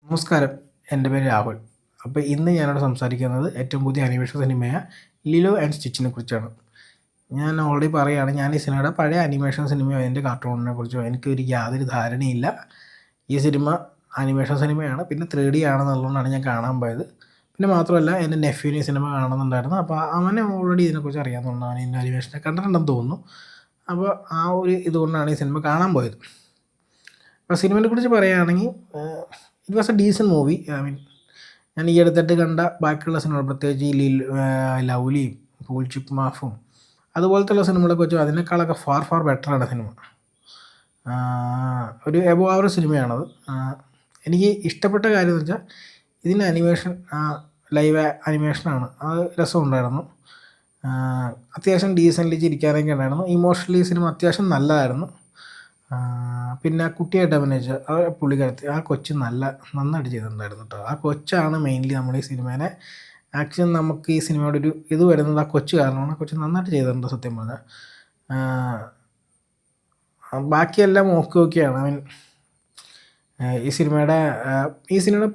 നമസ്കാരം. എൻ്റെ പേര് രാഹുൽ. അപ്പോൾ ഇന്ന് ഞാനിവിടെ സംസാരിക്കുന്നത് ഏറ്റവും പുതിയ അനിമേഷൻ സിനിമയായ ലിലോ ആൻഡ് സ്റ്റിച്ചിനെ കുറിച്ചാണ്. ഞാൻ ഓൾറെഡി പറയുകയാണ്, ഞാൻ ഈ സിനിമയുടെ പഴയ അനിമേഷൻ സിനിമയോ അതിൻ്റെ കാർട്ടൂണിനെ കുറിച്ചോ എനിക്കൊരു യാതൊരു ധാരണയില്ല. ഈ സിനിമ അനിമേഷൻ സിനിമയാണ്, പിന്നെ 3D ആണെന്നുള്ളതുകൊണ്ടാണ് ഞാൻ കാണാൻ പോയത്. പിന്നെ മാത്രമല്ല, എൻ്റെ നെഫ്യൂന് ഈ സിനിമ കാണുന്നുണ്ടായിരുന്നു. അപ്പോൾ അവനെ ഓൾറെഡി ഇതിനെക്കുറിച്ച് അറിയാവുന്നതുകൊണ്ട് അവൻ ഈ അനിമേഷനെ കണ്ടിട്ടുണ്ടെന്ന് തോന്നുന്നു. അപ്പോൾ ആ ഒരു ഇതുകൊണ്ടാണ് ഈ സിനിമ കാണാൻ പോയത്. അപ്പോൾ സിനിമയെ കുറിച്ച് പറയുകയാണെങ്കിൽ it was a decent movie. ഞാൻ ഈ അടുത്തിട്ട് കണ്ട ബാക്കിയുള്ള സിനിമകൾ, പ്രത്യേകിച്ച് ഈ ലവ്ലിയും പൂൾ ചിപ്പ് മാഫും അതുപോലത്തുള്ള സിനിമകളൊക്കെ വെച്ചു അതിനേക്കാളൊക്കെ ഫാർ ബെറ്ററാണ് സിനിമ. ഒരു എബോ ആവറേജ് സിനിമയാണത്. എനിക്ക് ഇഷ്ടപ്പെട്ട കാര്യം എന്ന് വെച്ചാൽ ഇതിൻ്റെ അനിമേഷൻ ലൈവ് അനിമേഷനാണ്. അത് രസമുണ്ടായിരുന്നു. അത്യാവശ്യം ഡീസൻ്റ്ലി ചിരിക്കാനൊക്കെ ഉണ്ടായിരുന്നു. ഇമോഷണലി സിനിമ അത്യാവശ്യം നല്ലതായിരുന്നു. പിന്നെ കുട്ടിയായിട്ട് അഭിനയിച്ച ആ പുള്ളിക്കാരത്തി, ആ കൊച്ച് നന്നായിട്ട് ചെയ്തിട്ടുണ്ടായിരുന്നു കേട്ടോ. ആ കൊച്ചാണ് മെയിൻലി നമ്മുടെ ഈ സിനിമേനെ ആക്ച്വലി നമുക്ക് ഈ സിനിമയുടെ ഒരു ഇത് വരുന്നത് ആ കൊച്ച് കാരണമാണ്. ആ കൊച്ച് നന്നായിട്ട് ചെയ്തിട്ടുണ്ട് സത്യം പറഞ്ഞാൽ. ബാക്കിയെല്ലാം ഓക്കെയാണ്. ഈ സിനിമയുടെ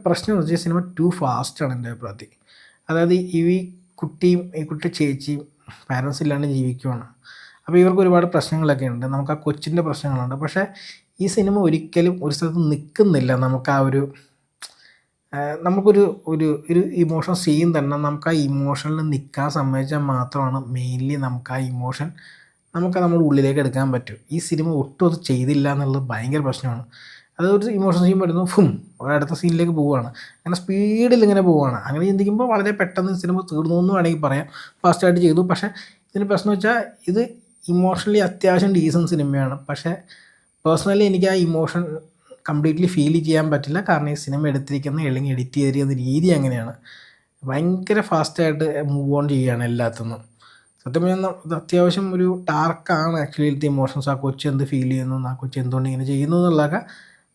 പ്രശ്നം എന്ന് വെച്ചാൽ ഈ സിനിമ ടു ഫാസ്റ്റാണ് എൻ്റെ അഭിപ്രായത്തിൽ. അതായത് ഈ കുട്ടി ചേച്ചിയും പാരൻസ് ഇല്ലാണ്ട് ജീവിക്കുവാണ്. അപ്പോൾ ഇവർക്ക് ഒരുപാട് പ്രശ്നങ്ങളൊക്കെ ഉണ്ട്. നമുക്ക് ആ കൊച്ചിൻ്റെ പ്രശ്നങ്ങളുണ്ട്. പക്ഷേ ഈ സിനിമ ഒരിക്കലും ഒരു സ്ഥലത്ത് നിൽക്കുന്നില്ല. നമുക്ക് ആ നമുക്കൊരു ഇമോഷൻ സീൻ തന്നെ നമുക്ക് ആ ഇമോഷനിൽ നിൽക്കാൻ സമ്മതിച്ചാൽ മാത്രമാണ് മെയിൻലി നമുക്ക് ആ ഇമോഷൻ നമ്മുടെ ഉള്ളിലേക്ക് എടുക്കാൻ പറ്റും. ഈ സിനിമ ഒട്ടും അത് ചെയ്തില്ല എന്നുള്ളത് ഭയങ്കര പ്രശ്നമാണ്. അതൊരു ഇമോഷൻ സീൻ വരുന്നു, അടുത്ത സീനിലേക്ക് പോവുകയാണ്. അങ്ങനെ സ്പീഡിൽ ഇങ്ങനെ പോവുകയാണ്. അങ്ങനെ ചിന്തിക്കുമ്പോൾ വളരെ പെട്ടെന്ന് സിനിമ തീർന്നു എന്ന് വേണമെങ്കിൽ പറയാം. ഫാസ്റ്റായിട്ട് ചെയ്തു. പക്ഷേ ഇതിന് പ്രശ്നം വെച്ചാൽ ഇത് ഇമോഷണലി അത്യാവശ്യം ഡീസൻറ്റ് സിനിമയാണ്. പക്ഷേ പേഴ്സണലി എനിക്ക് ആ ഇമോഷൻ കംപ്ലീറ്റ്ലി ഫീൽ ചെയ്യാൻ പറ്റില്ല. കാരണം ഈ സിനിമ എടുത്തിരിക്കുന്ന അല്ലെങ്കിൽ എഡിറ്റ് ചെയ്തിരിക്കുന്ന രീതി അങ്ങനെയാണ്. ഭയങ്കര ഫാസ്റ്റായിട്ട് മൂവ് ഓൺ ചെയ്യുകയാണ് എല്ലാത്തുനിന്നും. സത്യം പറഞ്ഞാൽ ഇത് അത്യാവശ്യം ഒരു ഡാർക്കാണ് ആക്ച്വലി ഇതിൻ്റെ ഇമോഷൻസ്. ആ കൊച്ച് എന്ത് ഫീൽ ചെയ്യുന്നു, ആ കൊച്ച് എന്തുകൊണ്ട് ഇങ്ങനെ ചെയ്യുന്നു എന്നുള്ളതൊക്കെ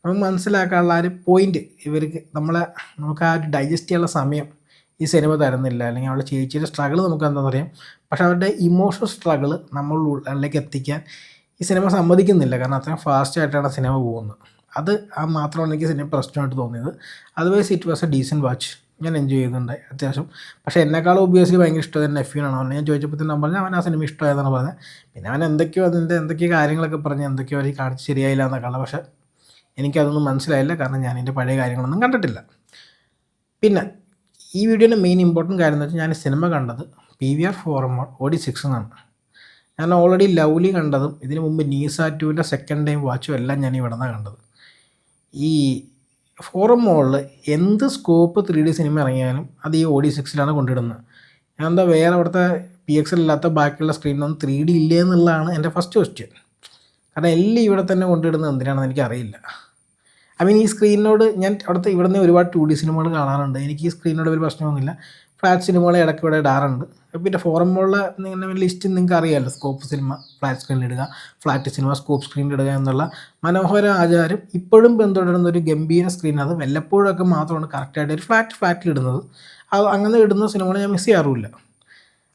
നമുക്ക് മനസ്സിലാക്കാനുള്ള ആ ഒരു പോയിൻറ്റ് നമുക്ക് ആ ഒരു ഡൈജസ്റ്റ് ചെയ്യാനുള്ള സമയം ഈ സിനിമ തരുന്നില്ല. അല്ലെങ്കിൽ അവളുടെ ചേച്ചിയുടെ സ്ട്രഗിൾ നമുക്ക് എന്താണെന്ന് അറിയാം. പക്ഷെ അവരുടെ ഇമോഷണൽ സ്ട്രഗിൾ നമ്മളിലേക്ക് എത്തിക്കാൻ ഈ സിനിമ സമ്മതിക്കുന്നില്ല. കാരണം അത്രയും ഫാസ്റ്റായിട്ടാണ് സിനിമ പോകുന്നത്. അത് മാത്രമാണ് എനിക്ക് സിനിമ പ്രശ്നമായിട്ട് തോന്നിയത്. അതുവൈസ് it was a decent watch. ഞാൻ എൻജോയ് ചെയ്യുന്നുണ്ടായി അത്യാവശ്യം. പക്ഷേ എന്നെക്കാളും ഒബ്വിയസ്ലി ഭയങ്കര ഇഷ്ടമായത് നെഫ്യൂനാണ്. അവനെ ഞാൻ ചോദിച്ചപ്പോൾ തന്നെ പറഞ്ഞാൽ അവൻ ആ സിനിമ ഇഷ്ടമായതെന്നാണ് പറഞ്ഞത്. പിന്നെ അവൻ എന്തൊക്കെയോ കാര്യങ്ങളൊക്കെ പറഞ്ഞ് എന്തൊക്കെയോ അവർ കാണിച്ച് ശരിയായില്ല എന്നൊക്കെയുള്ള. പക്ഷേ എനിക്കതൊന്നും മനസ്സിലായില്ല. കാരണം ഞാൻ എൻ്റെ പഴയ കാര്യങ്ങളൊന്നും കണ്ടിട്ടില്ല. പിന്നെ ഈ വീഡിയോയുടെ മെയിൻ ഇമ്പോർട്ടൻറ്റ് കാര്യം എന്ന് വെച്ചാൽ ഞാൻ സിനിമ കണ്ടത് PVR ഫോറം മോഡ് OD6 എന്നാണ്. ഞാൻ ഓൾറെഡി ലവ്ലി കണ്ടതും ഇതിന് മുമ്പ് നീസ 2ൻ്റെ സെക്കൻഡ് ടൈം വാച്ചും എല്ലാം ഞാൻ ഇവിടെ നിന്നാണ് കണ്ടത്. ഈ ഫോറം മോഡിൽ എന്ത് സ്കോപ്പ് 3D സിനിമ ഇറങ്ങിയാലും അത് ഈ OD6ലാണ് കൊണ്ടിടുന്നത്. ഞാൻ എന്താ വേറെ അവിടുത്തെ PXL ഇല്ലാത്ത ബാക്കിയുള്ള സ്ക്രീനൊന്നും 3D ഇല്ലേ എന്നുള്ളതാണ് എൻ്റെ ഫസ്റ്റ് ക്വസ്റ്റ്യൻ. കാരണം എല്ലാം ഇവിടെ തന്നെ കൊണ്ടിടുന്നത് എന്തിനാണെന്ന് എനിക്കറിയില്ല. ഈ സ്ക്രീനിനോട് ഞാൻ ഇവിടെ നിന്ന് ഒരുപാട് 2D സിനിമകൾ കാണാറുണ്ട്. എനിക്ക് ഈ സ്ക്രീനിനോട് ഒരു പ്രശ്നമൊന്നുമില്ല. ഫ്ലാറ്റ് സിനിമകൾ ഇടയ്ക്ക് ഇവിടെ ഇടാറുണ്ട്. പിന്നെ ഫോറം മോളിലെ ലിസ്റ്റ് നിങ്ങൾക്ക് അറിയാമല്ലോ. സ്കോപ്പ് സിനിമ ഫ്ലാറ്റ് സ്ക്രീനിൽ ഇടുക, ഫ്ലാറ്റ് സിനിമ സ്കോപ്പ് സ്ക്രീനിൽ ഇടുക എന്നുള്ള മനോഹര ആചാരം ഇപ്പോഴും പിന്തുടരുന്ന ഒരു ഗംഭീര സ്ക്രീൻ. അത് വല്ലപ്പോഴൊക്കെ മാത്രമാണ് കറക്റ്റായിട്ട് ഒരു ഫ്ലാറ്റിലിടുന്നത്. അങ്ങനെ ഇടുന്ന സിനിമകൾ ഞാൻ മിസ് ചെയ്യാറുമില്ല.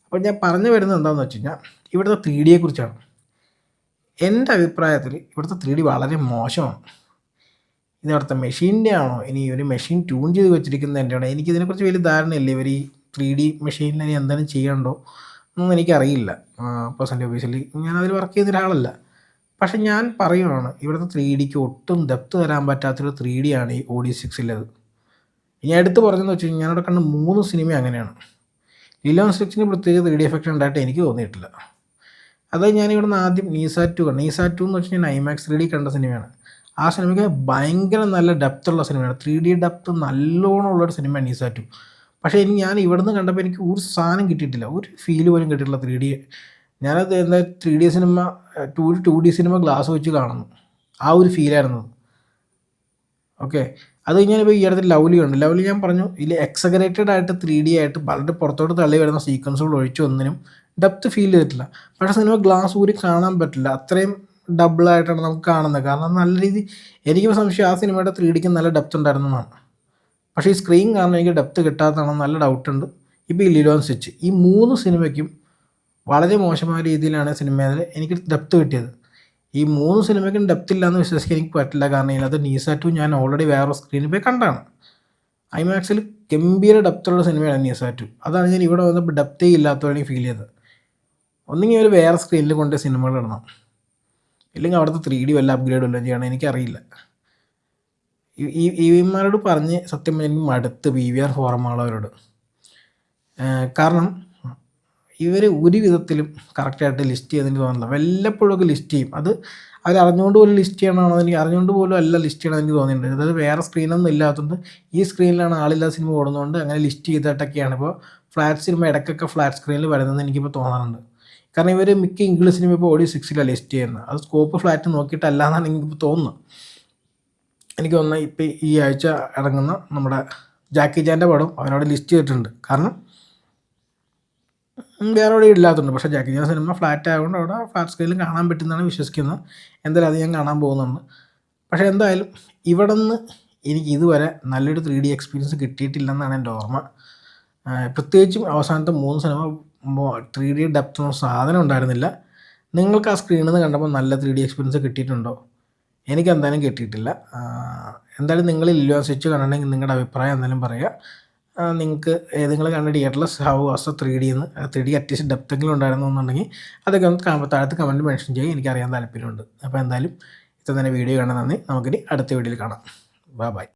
അപ്പോൾ ഞാൻ പറഞ്ഞു വരുന്നത് എന്താണെന്ന് വെച്ച് കഴിഞ്ഞാൽ ഇവിടുത്തെ 3Dയെ കുറിച്ചാണ്. എൻ്റെ അഭിപ്രായത്തിൽ ഇവിടുത്തെ 3D വളരെ മോശമാണ്. ഇത് അവിടുത്തെ മെഷീൻ്റെ ആണോ, ഇനി ഒരു മെഷീൻ ട്യൂൺ ചെയ്ത് വെച്ചിരിക്കുന്നതിൻ്റെ ആണോ, എനിക്കിതിനെക്കുറിച്ച് വലിയ ധാരണയില്ല. ഇവർ ഈ 3D മെഷീനിൽ എന്തെങ്കിലും ചെയ്യണ്ടോ എന്നൊന്നും എനിക്കറിയില്ല. പേഴ്സണലി ഒബിയസ്ലി ഞാനതിൽ വർക്ക് ചെയ്യുന്ന ഒരാളല്ല. പക്ഷെ ഞാൻ പറയുകയാണ്, ഇവിടുത്തെ 3Dക്ക് ഒട്ടും ഡെപ്ത് തരാൻ പറ്റാത്തൊരു 3D ആണ് ഈ OD6ലേത്. ഞാൻ എടുത്ത് പറഞ്ഞതെന്ന് വെച്ച് കഴിഞ്ഞാൽ ഞാനവിടെ കണ്ട 3 സിനിമ അങ്ങനെയാണ്. ലിലോ ആൻഡ് സ്റ്റിച്ചിന് പ്രത്യേകിച്ച് 3D എഫക്റ്റ് ഉണ്ടായിട്ട് എനിക്ക് തോന്നിയിട്ടില്ല. അത് ഞാനിവിടെ നിന്ന് ആദ്യം നീസ 2 കണ്ടു. നീസ 2 എന്ന് വെച്ച് കഴിഞ്ഞാൽ IMAX 3D കണ്ട സിനിമയാണ്. ആ സിനിമയ്ക്ക് ഭയങ്കര നല്ല ഡെപ്തുള്ള സിനിമയാണ്. 3D ഡെപ്ത് നല്ലോണം ഉള്ളൊരു സിനിമയാണ് നീസ 2. പക്ഷേ ഞാൻ ഇവിടുന്ന് കണ്ടപ്പോൾ എനിക്ക് ഒരു സാധനം കിട്ടിയിട്ടില്ല, ഒരു ഫീൽ പോലും കിട്ടിയിട്ടില്ല 3D. ഞാനത് 3D cinema 2D cinema glass വെച്ച് കാണുന്നു, ആ ഒരു ഫീലായിരുന്നു. ഓക്കെ, അത് ഞാനിപ്പോൾ ഈ അടുത്ത് ലവ്ലി കണ്ടു. ലവ്ലി ഞാൻ പറഞ്ഞു ഇതിൽ എക്സഗറേറ്റഡ് ആയിട്ട് 3D ആയിട്ട് വളരെ പുറത്തോട്ട് തള്ളി വരുന്ന സീക്വൻസുകൾ ഒഴിച്ചൊന്നിനും ഡെപ്ത് ഫീൽ ചെയ്തിട്ടില്ല. പക്ഷേ സിനിമ ഗ്ലാസ് ഊരി കാണാൻ പറ്റില്ല, അത്രയും ഡബിളായിട്ടാണ് നമുക്ക് കാണുന്നത്. കാരണം നല്ല രീതി എനിക്ക് സംശയം ആ സിനിമയുടെ 3Dക്ക് നല്ല ഡെപ്ത് ഉണ്ടായിരുന്നതാണ്. പക്ഷേ ഈ സ്ക്രീൻ കാരണം എനിക്ക് ഡെപ്ത് കിട്ടാത്തതാണെന്ന് നല്ല ഡൗട്ടുണ്ട്. ഇപ്പോൾ ഈ ലിലോ ആൻഡ് സ്റ്റിച്ച്, ഈ 3 സിനിമയ്ക്കും വളരെ മോശമായ രീതിയിലാണ് സിനിമയിൽ എനിക്ക് ഡെപ്ത് കിട്ടിയത്. ഈ 3 സിനിമയ്ക്കും ഡെപ്ത് ഇല്ലയെന്ന് വിശ്വസിക്കാൻ എനിക്ക് പറ്റില്ല. കാരണം ഇതിനകത്ത് നീസ 2 ഞാൻ ഓൾറെഡി വേറെ സ്ക്രീനിൽ പോയി കണ്ടാണ്. ഐമാക്സിൽ ഗംഭീര ഡെപ്തുള്ള സിനിമയാണ് നിസാറ്റു. അതാണ് ഞാൻ ഇവിടെ വന്നപ്പോൾ ഡെപ്തേ ഇല്ലാത്തവരെയും ഫീൽ ചെയ്തത്. ഒന്നെങ്കിൽ ഒരു വേറെ സ്ക്രീനിൽ കൊണ്ട് സിനിമകൾ ഇടണം, ഇല്ലെങ്കിൽ അവിടുത്തെ 3D വല്ല അപ്ഗ്രേഡ് വല്ലതും ചെയ്യണം, എനിക്കറിയില്ല. ഇവന്മാരോട് പറഞ്ഞ് സത്യം പറഞ്ഞാൽ എനിക്ക് മടുത്ത് PVR ഫോറമുള്ളവരോട്. കാരണം ഇവർ ഒരു വിധത്തിലും കറക്റ്റായിട്ട് ലിസ്റ്റ് ചെയ്തെനിക്ക് തോന്നുന്നില്ല. വല്ലപ്പോഴൊക്കെ ലിസ്റ്റ് ചെയ്യും, അത് അവർ അറിഞ്ഞുകൊണ്ട് പോലും ലിസ്റ്റ് ചെയ്യണമെന്ന് എനിക്ക് അറിഞ്ഞുകൊണ്ട് പോലും അല്ല ലിസ്റ്റ് ചെയ്യണമെന്ന് എനിക്ക് തോന്നിയിട്ടുണ്ട്. അതായത് വേറെ സ്ക്രീനൊന്നും ഇല്ലാത്തതുകൊണ്ട് ഈ സ്ക്രീനിലാണ് ആളില്ലാത്ത സിനിമ ഓടുന്നതുകൊണ്ട് അങ്ങനെ ലിസ്റ്റ് ചെയ്തിട്ടൊക്കെയാണ് ഇപ്പോൾ ഫ്ലാറ്റ് സിനിമ ഇടയ്ക്കൊക്കെ ഫ്ലാറ്റ് സ്ക്രീനിൽ വരുന്നതെന്ന് എനിക്കിപ്പോൾ തോന്നാറുണ്ട്. കാരണം ഇവർ മിക്ക ഇംഗ്ലീഷ് സിനിമ ഇപ്പോൾ ഓഡിയോ 6 ലിസ്റ്റ് ചെയ്യുന്നത്, അത് സ്കോപ്പ് ഫ്ലാറ്റ് നോക്കിയിട്ടല്ല എന്നാണ് എനിക്കിപ്പോൾ തോന്നുന്നത്. എനിക്ക് തോന്നുന്നത് ഇപ്പോൾ ഈ ആഴ്ച ഇറങ്ങുന്ന നമ്മുടെ ജാക്കി ചാൻ്റെ പടം അവനോട് ലിസ്റ്റ് ചെയ്തിട്ടുണ്ട്. കാരണം വേറെ എവിടെ ഇല്ലാത്തതുണ്ട്. പക്ഷേ ജാക്കി ചാൻ സിനിമ ഫ്ലാറ്റ് ആയതുകൊണ്ട് അവിടെ ഫ്ലാറ്റ് സ്ക്രീനിൽ കാണാൻ പറ്റുന്നതാണ് വിശ്വസിക്കുന്നത്. എന്തായാലും അത് ഞാൻ കാണാൻ പോകുന്നുണ്ട്. പക്ഷേ എന്തായാലും ഇവിടെ നിന്ന് എനിക്ക് ഇതുവരെ നല്ലൊരു 3D എക്സ്പീരിയൻസ് കിട്ടിയിട്ടില്ലെന്നാണ് എൻ്റെ ഓർമ്മ. പ്രത്യേകിച്ചും അവസാനത്തെ 3 സിനിമ 3D ഡെപ്തൊന്നും സാധനം ഉണ്ടായിരുന്നില്ല. നിങ്ങൾക്ക് ആ സ്ക്രീനിൽ നിന്ന് കണ്ടപ്പോൾ നല്ല 3D എക്സ്പീരിയൻസ് കിട്ടിയിട്ടുണ്ടോ? എനിക്ക് എന്തായാലും കിട്ടിയിട്ടില്ല. എന്തായാലും നിങ്ങൾ ലില്ലോ സ്വിച്ച് കണ്ടിട്ടുണ്ടെങ്കിൽ നിങ്ങളുടെ അഭിപ്രായം എന്തായാലും പറയുക. നിങ്ങൾക്ക് ഏതെങ്കിലും കണ്ട തിയേറ്ററിൽ ഹൗ വാസ് 3D എന്ന് 3D അറ്റ്ലീസ്റ്റ് ഡെപ്തെങ്കിലും ഉണ്ടായിരുന്നു എന്നുണ്ടെങ്കിൽ അതൊക്കെ ഒന്ന് താഴത്ത് കമൻറ്റ് മെൻഷൻ ചെയ്യുക, എനിക്കറിയാൻ താല്പര്യമുണ്ട്. അപ്പോൾ എന്തായാലും ഇത്ര തന്നെ വീഡിയോ കാണാൻ നന്ദി. നമുക്കിനി അടുത്ത വീഡിയോയിൽ കാണാം. ബൈ.